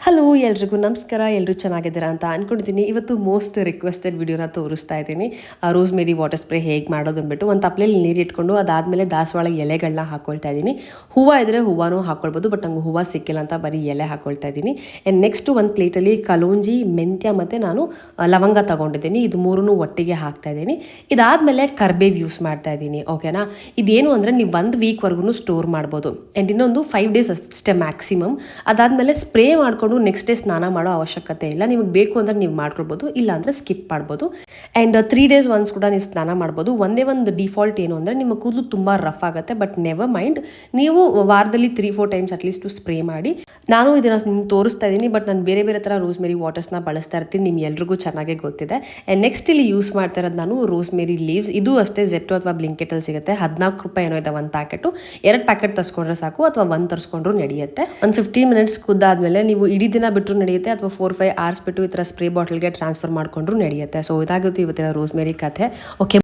Hello ಎಲ್ರಿಗೂ ನಮಸ್ಕಾರ. ಎಲ್ಲರೂ ಚೆನ್ನಾಗಿದ್ದೀರಾ ಅಂತ ಅಂದ್ಕೊಂಡಿದ್ದೀನಿ. ಇವತ್ತು ಮೋಸ್ಟ್ ರಿಕ್ವೆಸ್ಟೆಡ್ ವಿಡಿಯೋನ ತೋರಿಸ್ತಾ ಇದ್ದೀನಿ. ರೋಸ್ಮೇರಿ ವಾಟರ್ ಸ್ಪ್ರೇ ಹೇಗೆ ಮಾಡೋದು ಅಂದ್ಬಿಟ್ಟು ಒಂದು ತಪ್ಪಲೆಯಲ್ಲಿ ನೀರು ಇಟ್ಕೊಂಡು ಅದಾದಮೇಲೆ ದಾಸವಾಳ ಎಲೆಗಳನ್ನ ಹಾಕ್ಕೊಳ್ತಾ ಇದ್ದೀನಿ. ಹೂವು ಇದ್ದರೆ ಹೂವನೂ ಹಾಕ್ಕೊಳ್ಬೋದು, ಬಟ್ ನಂಗೆ ಹೂವು ಸಿಕ್ಕಿಲ್ಲ ಅಂತ ಬರೀ ಎಲೆ ಹಾಕ್ಕೊಳ್ತಾ ಇದ್ದೀನಿ. ಆ್ಯಂಡ್ ನೆಕ್ಸ್ಟ್ ಒಂದು ಪ್ಲೇಟಲ್ಲಿ ಕಲೋಂಜಿ, ಮೆಂತ್ಯ ಮತ್ತು ನಾನು ಲವಂಗ ತೊಗೊಂಡಿದ್ದೀನಿ. ಇದು ಮೂರೂ ಒಟ್ಟಿಗೆ ಹಾಕ್ತಾ ಇದ್ದೀನಿ. ಇದಾದಮೇಲೆ ಕರ್ಬೇವು ಯೂಸ್ ಮಾಡ್ತಾ ಇದ್ದೀನಿ. ಓಕೆನಾ? ಇದೇನು ಅಂದರೆ ನೀವು 1 ವೀಕ್ವರೆಗೂ ಸ್ಟೋರ್ ಮಾಡ್ಬೋದು. ಆ್ಯಂಡ್ ಇನ್ನೊಂದು 5 ಡೇಸ್ ಅಷ್ಟೇ ಮ್ಯಾಕ್ಸಿಮಮ್. ಅದಾದಮೇಲೆ ಸ್ಪ್ರೇ ಮಾಡ್ಕೊಂಡು ನೆಕ್ಸ್ಟ್ ಡೇ ಸ್ನಾನ ಮಾಡೋ ಅವಶ್ಯಕತೆ ಇಲ್ಲ. ನಿಮಗೆ ಬೇಕು ಅಂದರೆ ನೀವು ಮಾಡ್ಕೊಳ್ಬೋದು, ಇಲ್ಲ ಅಂದರೆ ಸ್ಕಿಪ್ ಮಾಡ್ಬೋದು. ಆ್ಯಂಡ್ 3 ಡೇಸ್ ಒನ್ಸ್ ಕೂಡ ನೀವು ಸ್ನಾನ ಮಾಡ್ಬೋದು. ಒಂದೇ ಒಂದು ಡಿಫಾಲ್ಟ್ ಏನು ಅಂದರೆ ನಿಮ್ಮ ಕೂದಲು ತುಂಬ ರಫ್ ಆಗುತ್ತೆ, ಬಟ್ ನೆವರ್ ಮೈಂಡ್, ನೀವು ವಾರದಲ್ಲಿ 3-4 ಟೈಮ್ಸ್ ಅಟ್ಲೀಸ್ಟ್ ಸ್ಪ್ರೇ ಮಾಡಿ. ನಾನು ಇದನ್ನು ನಿಮ್ಗೆ ತೋರಿಸ್ತಾ ಇದ್ದೀನಿ, ಬಟ್ ನಾನು ಬೇರೆ ಬೇರೆ ಥರ ರೋಸ್ಮೇರಿ ವಾಟರ್ಸ್ನ ಬಳಸ್ತಾ ಇರ್ತೀನಿ, ನಿಮ್ಗೆ ಎಲ್ರಿಗೂ ಚೆನ್ನಾಗೇ ಗೊತ್ತಿದೆ. ಆ್ಯಂಡ್ ನೆಕ್ಸ್ಟ್ ಇಲ್ಲಿ ಯೂಸ್ ಮಾಡ್ತಾ ಇರೋದು ನಾನು ರೋಸ್ಮೇರಿ ಲೀವ್ಸ್. ಇದು ಅಷ್ಟೇ ಜೆಪ್ಟೋ ಅಥವಾ ಬ್ಲಿಂಕೆಟಲ್ಲಿ ಸಿಗುತ್ತೆ. 14 ರೂಪಾಯಿ ಏನೋ ಇದೆ ಒಂದು ಪ್ಯಾಕೆಟು. 2 ಪ್ಯಾಕೆಟ್ ತರಿಸ್ಕೊಂಡ್ರೆ ಸಾಕು, ಅಥವಾ 1 ತರಿಸ್ಕೊಂಡ್ರು ನಡೆಯುತ್ತೆ. ಒಂದು 15 ಮಿನಿಟ್ಸ್ ಕುದ್ದಾದ್ಮೇಲೆ ನೀವು ಇಡೀ ದಿನ ಬಿಟ್ಟರು ನಡೆಯುತ್ತೆ, ಅಥವಾ 4-5 ಅವರ್ಸ್ ಬಿಟ್ಟು ಈ ಥರ ಸ್ಪ್ರೇ ಬಾಟಲ್ಗೆ ಟ್ರಾನ್ಸ್ಫರ್ ಮಾಡಿಕೊಂಡ್ರು ನಡೆಯುತ್ತೆ. ಸೊ ಇದಾಗುತ್ತೆ ಇವತ್ತಿನ ರೋಸ್ಮೇರಿ ಕಥೆ. ಓಕೆ.